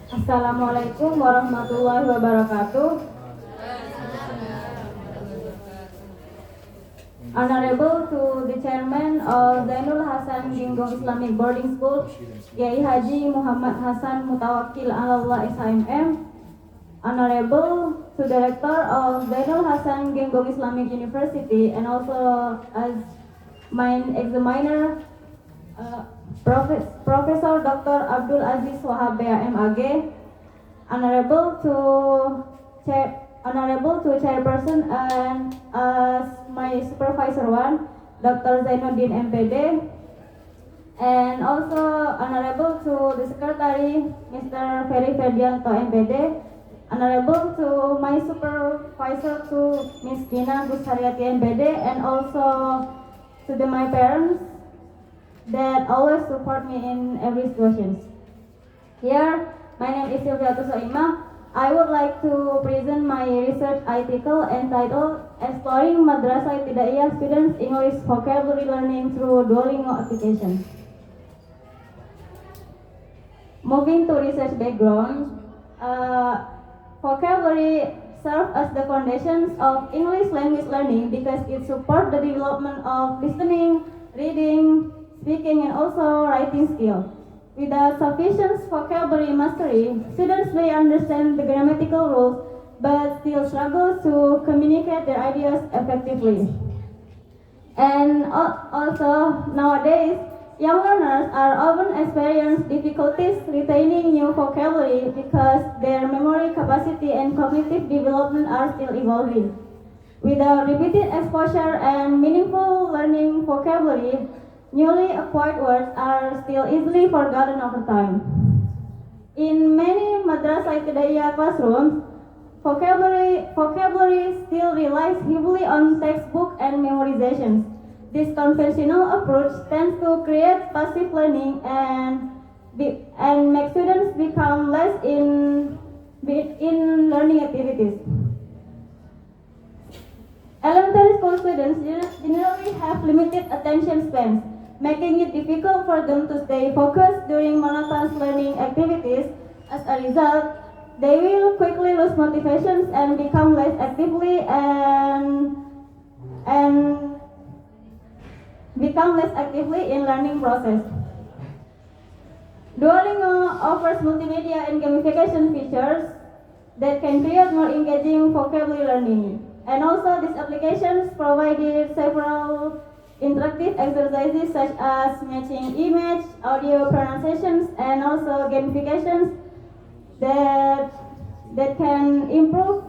Assalamualaikum warahmatullahi wabarakatuh. Honorable to the Chairman of Zainul Hasan Ginggong Islamic Boarding School, Kiai Haji Muhammad Hasan Mutawakkil Allah SHMM. Honorable to Director of Zainul Hasan Ginggong Islamic University and also as my examiner, Profesor Dr. Abdul Aziz Wahab MAG. Honorable to Chairperson and as my Supervisor 1, Dr. Zainuddin MPD, and also Honorable to the Secretary, Mr. Ferry Ferdianto MPD, Honorable to my Supervisor to Ms. Gina Gusariati MPD, and also to my parents that always support me in every situation. Here, my name is Silviatus Soima. I would like to present my research article entitled Exploring Madrasah Ibtidaiyah Students English Vocabulary Learning Through Duolingo Application. Moving to research background, vocabulary serves as the foundations of English language learning because it supports the development of listening, reading, speaking, and also writing skills. Without sufficient vocabulary mastery, students may understand the grammatical rules but still struggle to communicate their ideas effectively. And also, nowadays, young learners are often experience difficulties retaining new vocabulary because their memory capacity and cognitive development are still evolving. Without repeated exposure and meaningful learning vocabulary, newly acquired words are still easily forgotten over time. In many Madrasah Ibtidaiyah classrooms, vocabulary still relies heavily on textbook and memorizations. This conventional approach tends to create passive learning and make students become less in learning activities. Elementary school students generally have limited attention spans, making it difficult for them to stay focused during monotonous learning activities. As a result, they will quickly lose motivations and become less actively in learning process. Duolingo offers multimedia and gamification features that can create more engaging vocabulary learning. And also, these applications provided several interactive exercises such as matching image, audio pronunciations, and also gamifications that can improve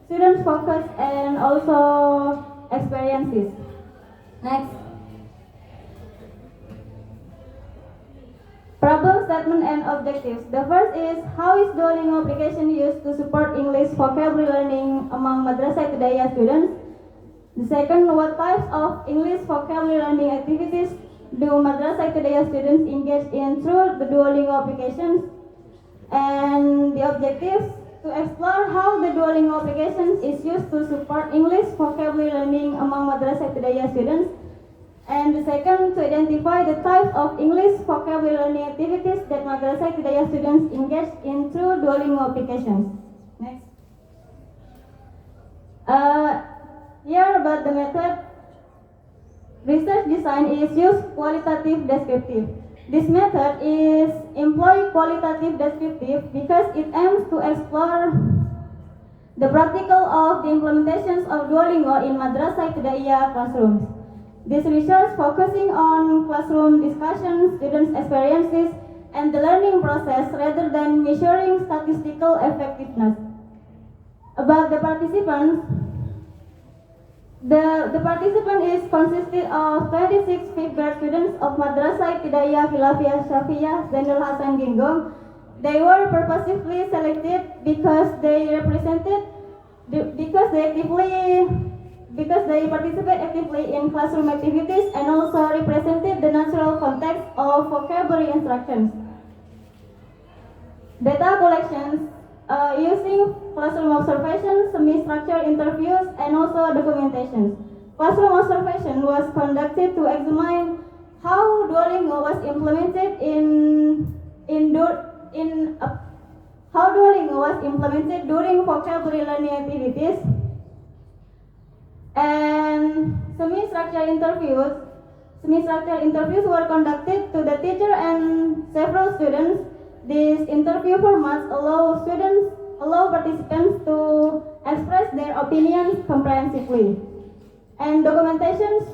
students' focus and also experiences. Next. Problem statement and objectives. The first is, how is Duolingo application used to support English vocabulary learning among Madrasah Ibtidaiyah students? The second, what types of English vocabulary learning activities do Madrasah Ibtidaiyah students engage in through the Duolingo applications? And the objectives, to explore how the Duolingo application is used to support English vocabulary learning among Madrasah Ibtidaiyah students. And the second, to identify the types of English vocabulary learning activities that Madrasah Ibtidaiyah students engage in through Duolingo applications. Next. Here about the method, research design is used qualitative descriptive. This method is employ qualitative descriptive because it aims to explore the practical of the implementations of Duolingo in Madrasah Ibtidaiyah classrooms. This research focusing on classroom discussions, students' experiences, and the learning process rather than measuring statistical effectiveness. About the participants, the participant is consisted of 26 fifth grade students of Madrasah Ibtidaiyah Khilafiyah Syafiyah Zainul Hasan Ginggong. They were purposefully selected because they participate actively in classroom activities and also represented the natural context of vocabulary instructions. Data collections using classroom observations, semi-structured interviews, and also documentations. Classroom observation was conducted to examine how Duolingo was implemented in how Duolingo was implemented during vocabulary learning activities, and semi-structured interviews were conducted to the teacher and several students. These interview formats allow participants to express their opinions comprehensively. And documentations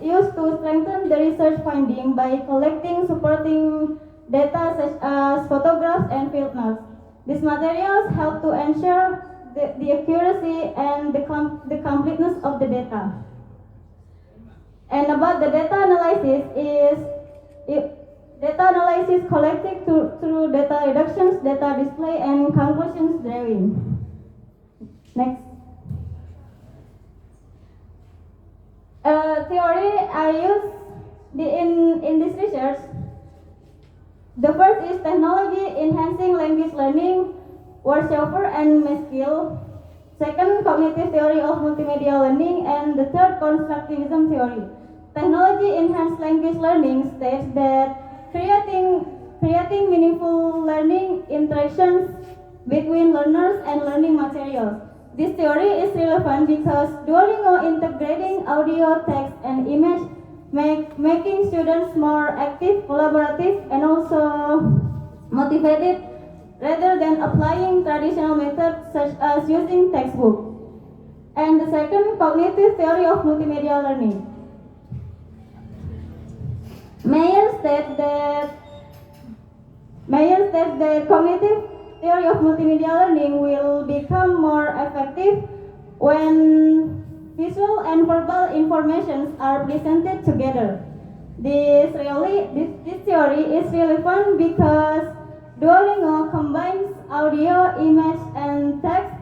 used to strengthen the research finding by collecting supporting data such as photographs and field notes. These materials help to ensure the accuracy and the completeness of the data. And about the data analysis collected through data reductions, data display, and conclusions drawing. Next. Theory I use in this research. The first is technology enhancing language learning, Warshofer and Meskill. Second, cognitive theory of multimedia learning, and the third, constructivism theory. Technology enhanced language learning states that creating meaningful learning interactions between learners and learning materials. This theory is relevant because Duolingo integrating audio, text, and image making students more active, collaborative, and also motivated rather than applying traditional methods such as using textbook. And the second, cognitive theory of multimedia learning. Mayer states that cognitive theory of multimedia learning will become more effective when visual and verbal informations are presented together. This theory is relevant because Duolingo combines audio, image, and text,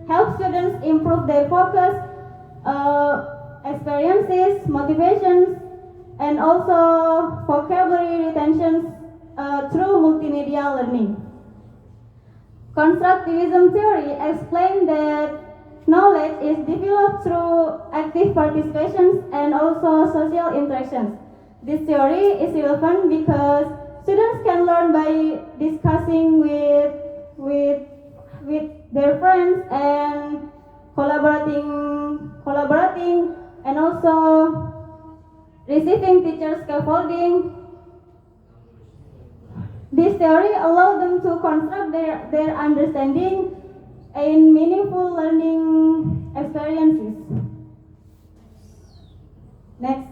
help students improve their focus, experiences, motivations, and also vocabulary retention through multimedia learning. Constructivism theory explains that knowledge is developed through active participations and also social interactions. This theory is relevant because students can learn by discussing with their friends and collaborating and also receiving teacher scaffolding. This theory allows them to construct their understanding in meaningful learning experiences. Next.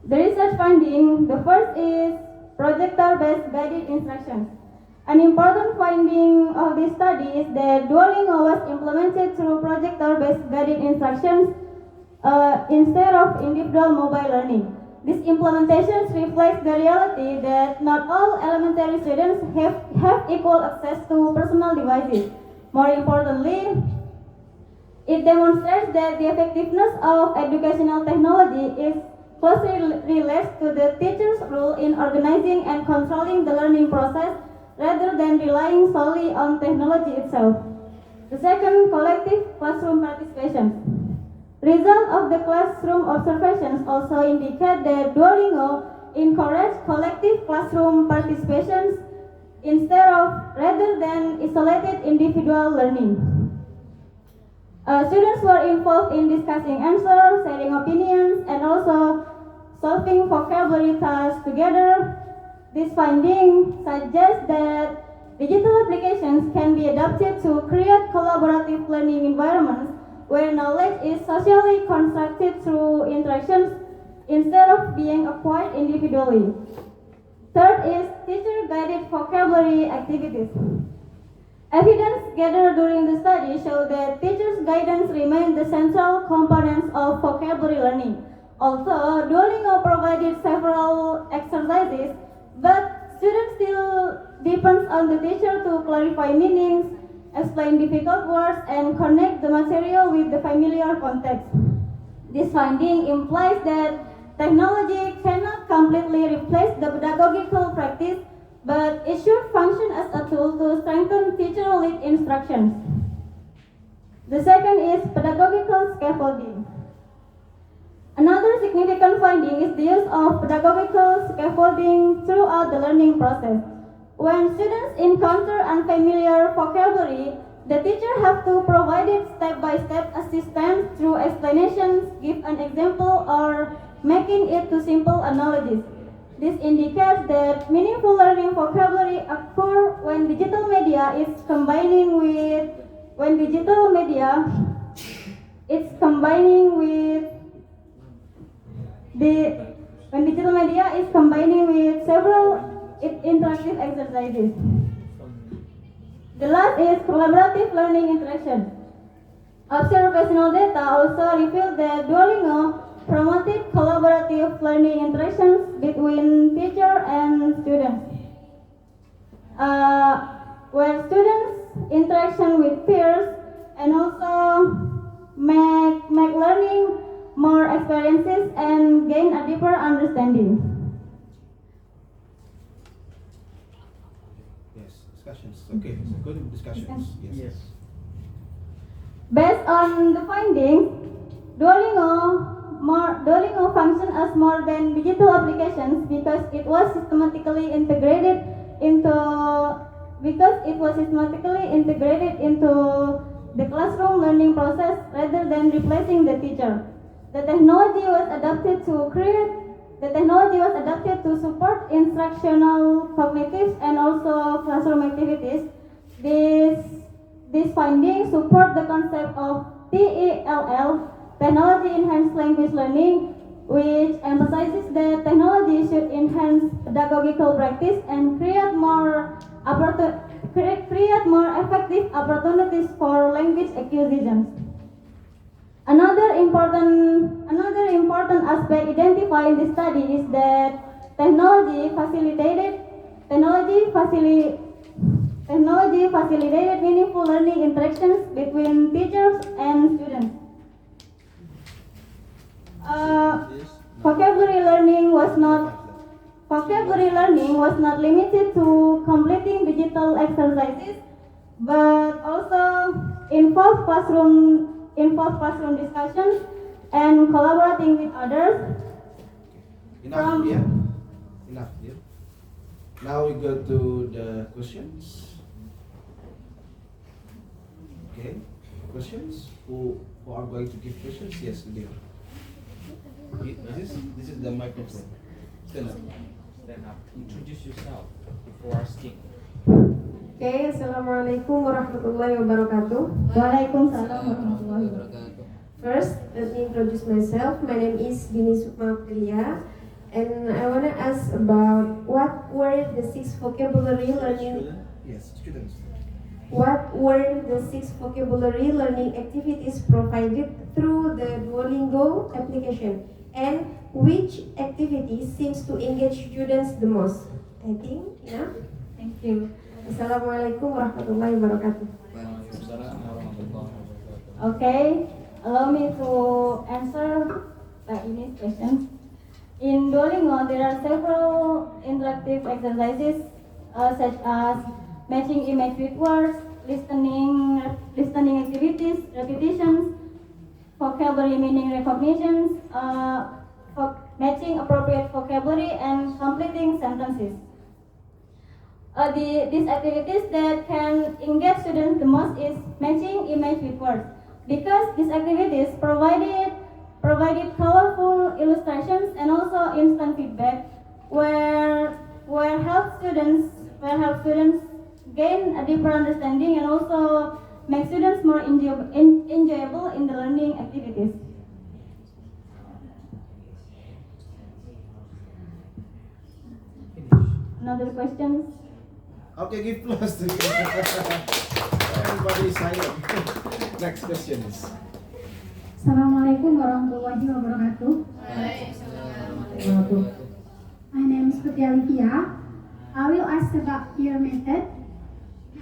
The research finding, the first is projector-based guided instructions. An important finding of this study is that Duolingo was implemented through projector-based guided instructions instead of individual mobile learning. This implementation reflects the reality that not all elementary students have equal access to personal devices. More importantly, it demonstrates that the effectiveness of educational technology is closely relates to the teacher's role in organizing and controlling the learning process rather than relying solely on technology itself. The second, collective classroom participation. Results of the classroom observations also indicate that Duolingo encouraged collective classroom participations rather than isolated individual learning. Students were involved in discussing answers, sharing opinions, and also solving vocabulary tasks together. This finding suggests that digital applications can be adapted to create collaborative learning environments where knowledge is socially constructed through interactions instead of being acquired individually. Third is teacher-guided vocabulary activities. Evidence gathered during the study show that teachers' guidance remains the central components of vocabulary learning. Also, Duolingo provided several exercises, but students still depends on the teacher to clarify meanings, explain difficult words, and connect the material with the familiar context. This finding implies that technology cannot completely replace the pedagogical practice, but it should function as a tool to strengthen teacher-led instructions. The second is pedagogical scaffolding. significant finding is the use of pedagogical scaffolding throughout the learning process. When students encounter unfamiliar vocabulary, the teacher has to provide it step-by-step assistance through explanations, give an example, or making it to simple analogies. This indicates that meaningful learning vocabulary occur when digital media is combining with several interactive exercises. The last is collaborative learning interaction. Observational data also revealed that Duolingo promoted collaborative learning interactions between teacher and students, where students interaction with peers and also make learning more experiences and gain a deeper understanding. Yes, discussions. Okay, so good discussions. Yes. Based on the findings, Duolingo functions as more than digital applications because it was systematically integrated into the classroom learning process rather than replacing the teacher. The technology was adapted to support instructional, cognitive, and also classroom activities. These findings support the concept of TELL, Technology Enhanced Language Learning, which emphasizes that technology should enhance pedagogical practice and create more effective opportunities for language acquisition. Another important aspect identified in this study is that technology facilitated meaningful learning interactions between teachers and students. Vocabulary learning was not limited to completing digital exercises, but also involved classroom discussions and collaborating with others. Enough, dear. Now we go to the questions. Okay, questions. Who are going to give questions? Yes, dear. This is the microphone. Stand up. Introduce yourself before asking. Okay, Assalamualaikum warahmatullahi wabarakatuh. Waalaikumsalam warahmatullahi wabarakatuh. First, let me introduce myself. My name is Bini Sukma Priya, and I want to ask about what were the six vocabulary learning. Yes, students. What were the six vocabulary learning activities provided through the Duolingo application, and which activity seems to engage students the most? I think, yeah. Thank you. Assalamualaikum warahmatullahi wabarakatuh. Okay, allow me to answer Ini's questions. In Duolingo, there are several interactive exercises such as matching image with words, listening activities, repetitions, vocabulary meaning recognitions, matching appropriate vocabulary, and completing sentences. These activities that can engage students the most is matching image with words, because these activities provided colorful illustrations and also instant feedback, where help students gain a deeper understanding and also make students more enjoyable in the learning activities. Another question? Okay, give plus to you. Everybody is silent. Next question is. Assalamualaikum warahmatullahi wabarakatuh. My name is Putri Alivia. I will ask about your method.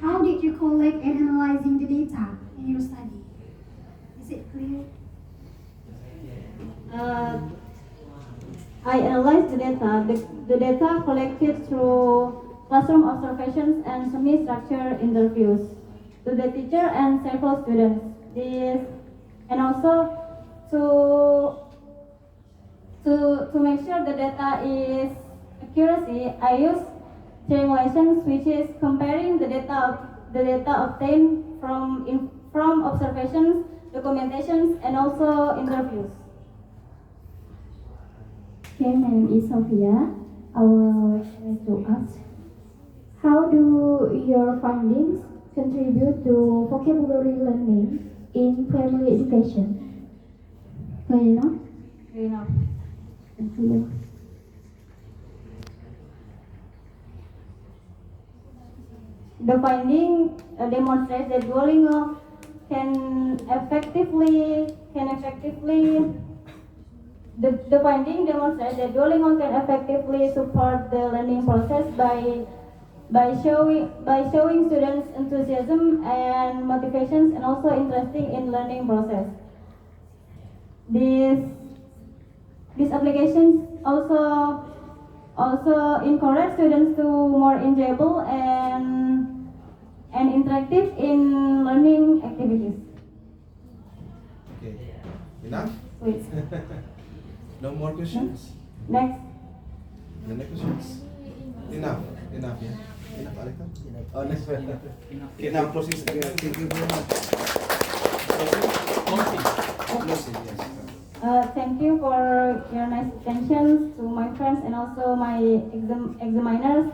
How did you collect and analyzing the data in your study? Is it clear? I analyzed the data. The data collected through classroom observations and semi-structured interviews to the teacher and several students. And also to To make sure the data is accuracy, I use triangulations, which is comparing the data obtained from observations, documentations, and also interviews. Okay, my name is Sophia. I would like to ask, how do your findings contribute to vocabulary learning in primary education? Can you know? You know. Thank you. The finding demonstrates that Duolingo can effectively the finding demonstrates that Duolingo can effectively support the learning process by showing students enthusiasm and motivations and also interesting in learning process. These applications also encourage students to more enjoyable and interactive in learning activities. Okay. Enough? Please. No more questions? Next. No more questions? Enough. Enough, yeah? Enough, Alika? Oh, next one. Okay, now closing statement. Thank you very much. Closing, yes. Thank you for your nice attention to my friends and also my examiners.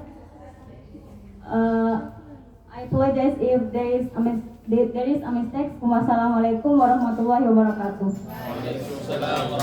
I apologize if there is a mistake. Wassalamualaikum warahmatullahi wabarakatuh.